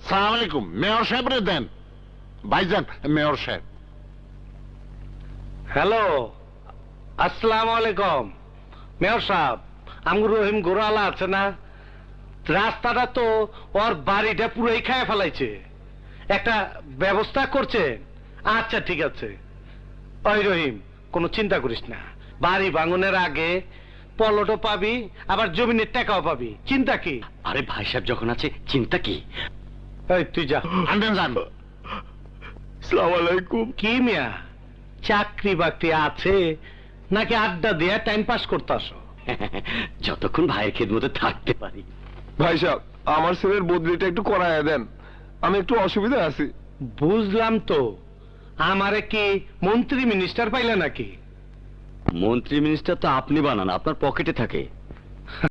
সালাম আলাইকুম, মেয়র সাহেব রে দেন। ভাইজান, মেয়র সাহেব। হ্যালো, আসসালামু আলাইকুম মেয়র সাহেব। আমগো রহিম গোরালা আছে না, রাস্তাটা তো ওর বাড়িটা পুরোই খায় ফেলাইছে, একটা ব্যবস্থা করছে? আচ্ছা ঠিক আছে। ওই রহিম, কোনো চিন্তা করিস না, বাড়ি ভাঙনের আগে পলটও পাবি, আবার জমিনের টাকাও পাবি, চিন্তা কি? আরে ভাই সাহেব যখন আছে চিন্তা কি? এই তুই যা। আনবেন যান। আসসালামু আলাইকুম। কি মিয়া, চাকরি বাকরি আছে নাকি আড্ডা দিয়ে টাইম পাস করতে আসো? যতক্ষণ ভাইয়ের খেদমতে থাকতে পারি। ভাই সাহেব, আমার ছেলের বদলিটা একটু করায় দেন, আমি একটু অসুবিধা আছি। বুঝলাম তো, আমারে কি মন্ত্রী মিনিস্টার পাইলে নাকি? মন্ত্রী মিনিস্টার তো আপনি বানান, আপনার পকেটে থাকে।